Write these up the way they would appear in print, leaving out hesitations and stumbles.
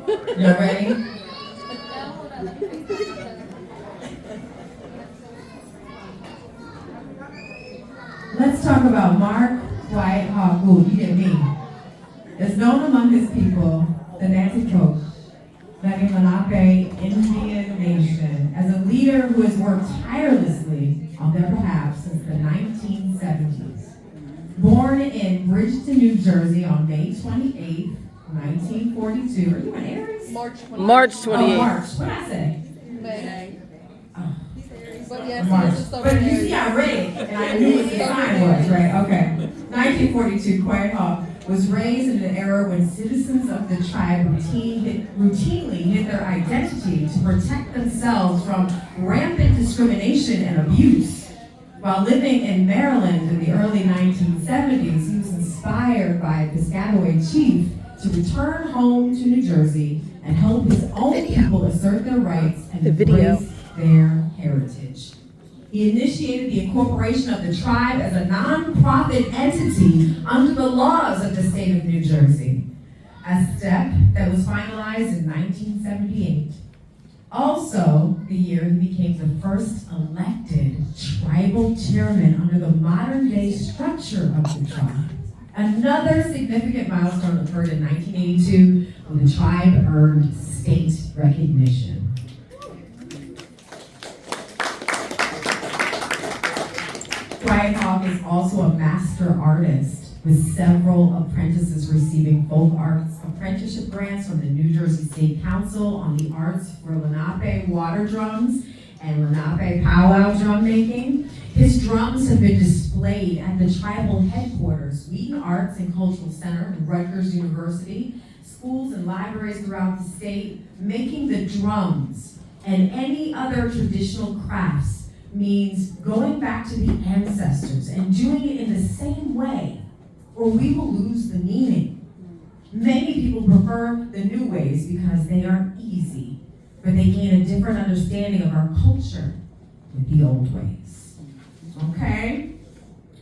Y'all ready? Let's talk about Mark White Hawk. Ooh, you get me. Is known among his people, the Nanticoke, Lenape Indian Nation, as a leader who has worked tirelessly on their behalf since the 1970s. Born in Bridgeton, New Jersey on May 28, 1942. Are you an Aries? March 28th. March Oh, 28th. March. What did I say? May. Oh. But yes, March. this is so But you see, I read it, and I knew what the sign was, right? Okay. 1942, Quiet Hawk was raised in an era when citizens of the tribe routinely hid their identity to protect themselves from rampant discrimination and abuse. While living in Maryland in the early 1970s, he was inspired by a Piscataway chief to return home to New Jersey and help his own people assert their rights and embrace their heritage. He initiated the incorporation of the tribe as a nonprofit entity under the laws of the state of New Jersey, a step that was finalized in 1978. Also, the year he became the first elected tribal chairman under the modern-day structure of the tribe. Another significant milestone occurred in 1982 when the tribe earned state recognition. Quiet Hawk is also a master artist, with several apprentices receiving folk arts apprenticeship grants from the New Jersey State Council on the arts for Lenape water drums and Lenape powwow drum making. His drums have been displayed at the tribal headquarters, Wheaton Arts and Cultural Center, and Rutgers University, schools and libraries throughout the state. Making the drums and any other traditional crafts means going back to the ancestors and doing it in the same way, or we will lose the meaning. Many people prefer the new ways because they are easy, but they gain a different understanding of our culture with the old ways. Okay?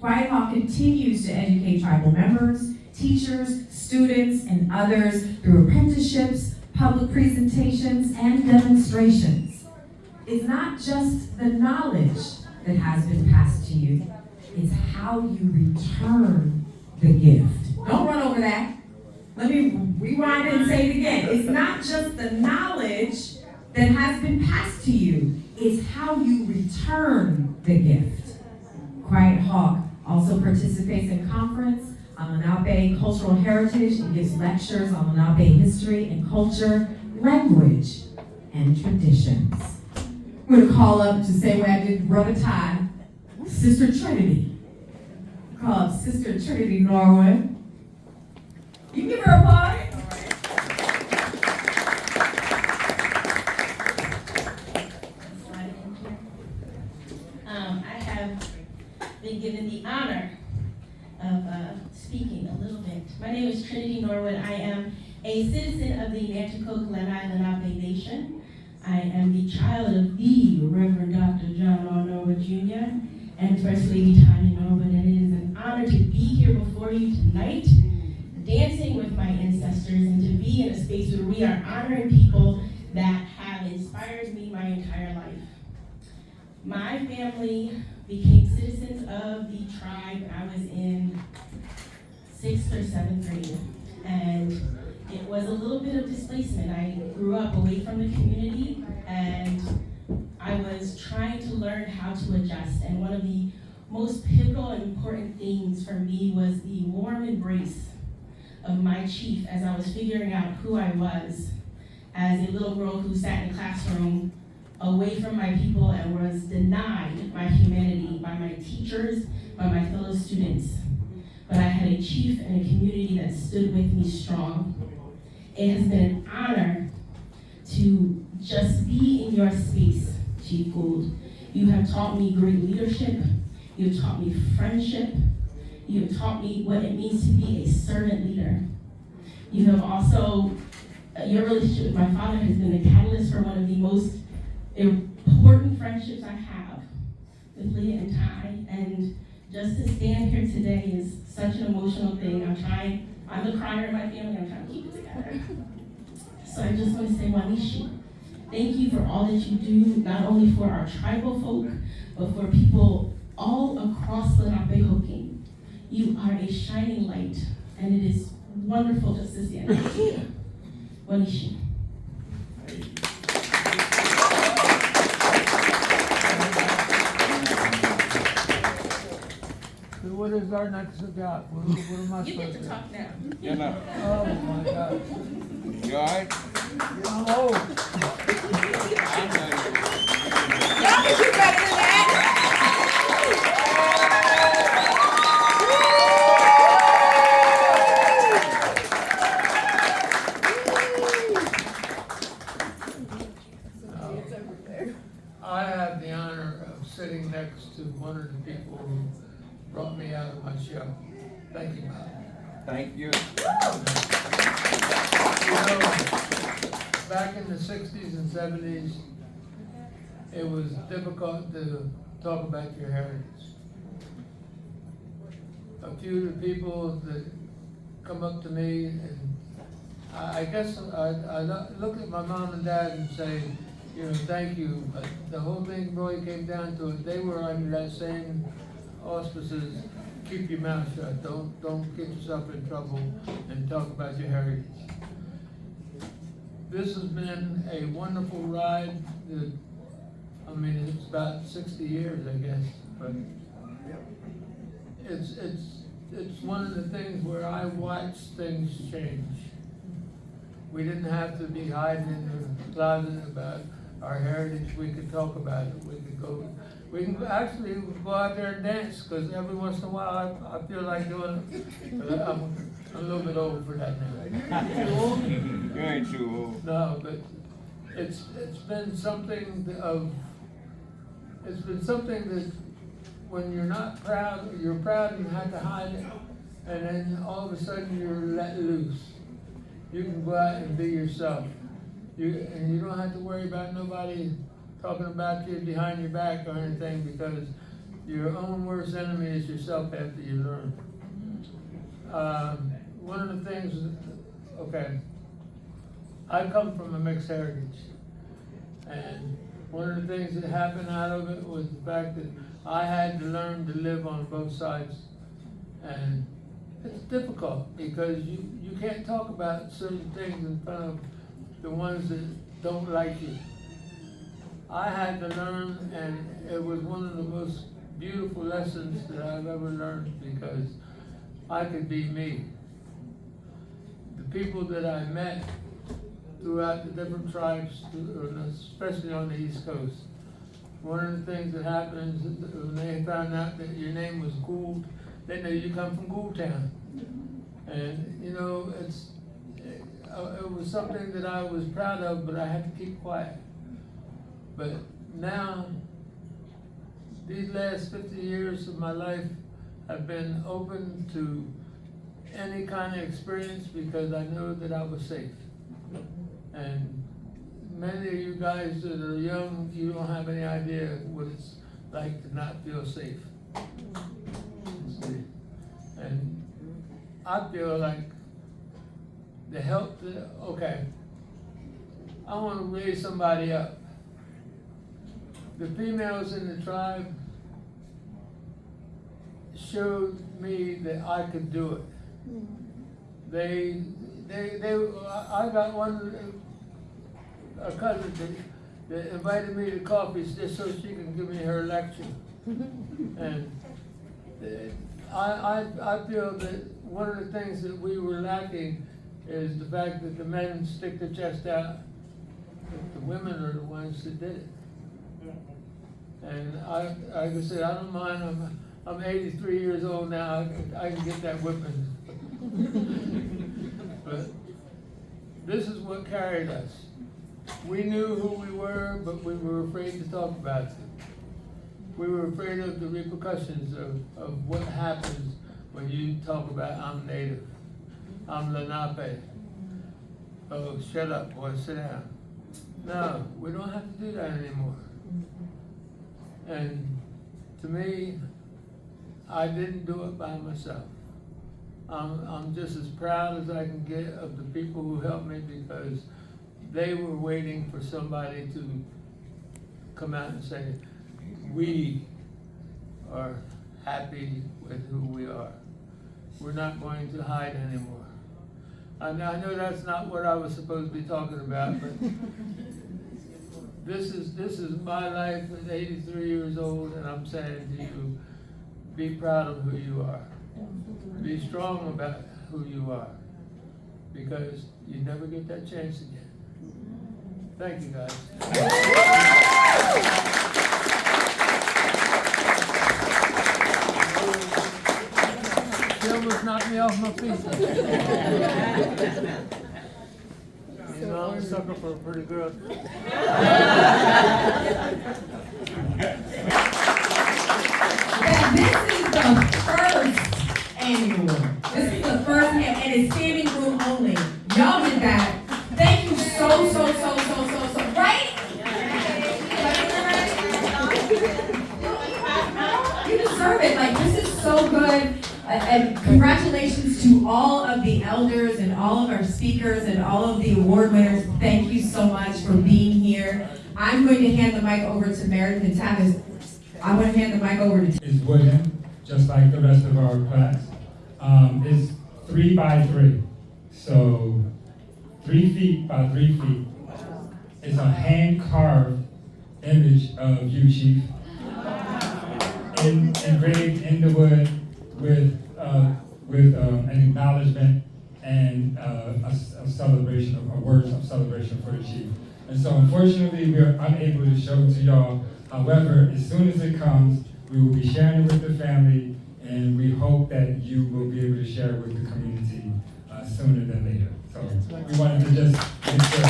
Quiet Hawk continues to educate tribal members, teachers, students, and others through apprenticeships, public presentations, and demonstrations. It's not just the knowledge that has been passed to you, it's how you return the gift. Don't run over that. Let me rewind it and say it again. It's not just the knowledge that has been passed to you, it's how you return the gift. Quiet Hawk also participates in conference on Lenape cultural heritage and gives lectures on Lenape history and culture, language, and traditions. I'm going to call up to say what I did Brother Ty, Sister Trinity. Call up Sister Trinity Norwood. You give her a applause. I have been given the honor of speaking a little bit. My name is Trinity Norwood. I am a citizen of the Nanticoke Lenape Nation. I am the child of the Reverend Dr. John R. Norwood Jr. and First Lady Tanya Norwood, and it is an honor to be here before you tonight, dancing with my ancestors, and to be in a space where we are honoring people that have inspired me my entire life. My family became citizens of the tribe I was in 6th or 7th grade, and it was a little bit of displacement. I grew up away from the community, and I was trying to learn how to adjust. And one of the most pivotal and important things for me was the warm embrace of my chief as I was figuring out who I was as a little girl who sat in a classroom away from my people and was denied my humanity by my teachers, by my fellow students. But I had a chief and a community that stood with me strong. It has been an honor to just be in your space, Chief Gould. You have taught me great leadership. You have taught me friendship. You have taught me what it means to be a servant leader. You have also, your relationship with my father has been the catalyst for one of the most important friendships I have with Leah and Ty. And just to stand here today is such an emotional thing. I'm the crier in my family, I'm trying to keep it together. So I just want to say Wanishi. Thank you for all that you do, not only for our tribal folk, but for people all across Lenapehoking. You are a shining light, and it is wonderful just to stand next to you. Wanishi. So what is our next stop? What am I You get supposed to to? talk now. You know, Oh my God. you all right? I'm old. I'm ready. Y'all can do better than that. I have the honor of sitting next to one of the people who brought me out of my shell. Thank you, Bob. Thank you. You know, back in the 60s and 70s, it was difficult to talk about your heritage. A few of the people that come up to me, and I guess I look at my mom and dad and say, you know, thank you, but the whole thing really came down to it. They were under that same auspices, keep your mouth shut, don't get yourself in trouble and talk about your heritage. This has been a wonderful ride. I mean, it's about 60 years, I guess, but it's one of the things where I watch things change. We didn't have to be hiding in the closet about our heritage. We could talk about it. We can actually go out there and dance, because every once in a while I feel like doing it. But I'm a little bit old for that now. You ain't too old. No, but it's been something that when you're not proud, you're proud and you have to hide it, and then all of a sudden you're let loose. You can go out and be yourself. And you don't have to worry about nobody talking about you behind your back or anything, because your own worst enemy is yourself after you learn. One of the things, okay, I come from a mixed heritage, and one of the things that happened out of it was the fact that I had to learn to live on both sides. And it's difficult because you can't talk about certain things in front of the ones that don't like you. I had to learn, and it was one of the most beautiful lessons that I've ever learned, because I could be me. The people that I met throughout the different tribes, especially on the East Coast, one of the things that happens when they found out that your name was Gould, they know you come from Gould Town. And you know, it was something that I was proud of, but I had to keep quiet. But now, these last 50 years of my life have been open to any kind of experience, because I know that I was safe. And many of you guys that are young, you don't have any idea what it's like to not feel safe. And I feel like the help that, okay, I want to raise somebody up. The females in the tribe showed me that I could do it. I got a cousin that invited me to coffee just so she can give me her lecture. And I feel that one of the things that we were lacking is the fact that the men stick their chest out. The women are the ones that did it. And like I said, I don't mind. I'm 83 years old now. I can get that whipping. But this is what carried us. We knew who we were, but we were afraid to talk about it. We were afraid of the repercussions of what happens when you talk about I'm Native, I'm Lenape. Oh, shut up, boy, sit down. No, we don't have to do that anymore. And to me, I didn't do it by myself. I'm just as proud as I can get of the people who helped me, because they were waiting for somebody to come out and say, we are happy with who we are. We're not going to hide anymore. I know that's not what I was supposed to be talking about, but this is my life at 83 years old, and I'm saying to you, be proud of who you are. Be strong about who you are, because you never get that chance again. Thank you, guys. She almost knocked me off my feet. You know, I'm a sucker for a pretty girl. This is the first and it's standing room only. Y'all did that. Thank you so, right? You deserve it. Like, this is so good. And congratulations to all of the elders and all of our speakers and all of the award winners. Thank you so much for being here. I'm going to hand the mic over to Meredith and Tavis. I want to hand the mic over to is wooden, just like the rest of our class. It's 3 by 3, so 3 feet by 3 feet. It's a hand-carved image of you, Chief, engraved in the wood with an acknowledgement and a celebration, words of celebration for the Chief. And so, unfortunately, we're unable to show it to y'all. However, as soon as it comes, we will be sharing it with the family, and we hope that you will be able to share it with the community sooner than later. So we wanted to just make sure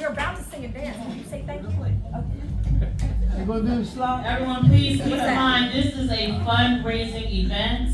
We're about to sing and dance. Can you say thank you? You gonna do the slide? Everyone, please keep in mind, this is a fundraising event.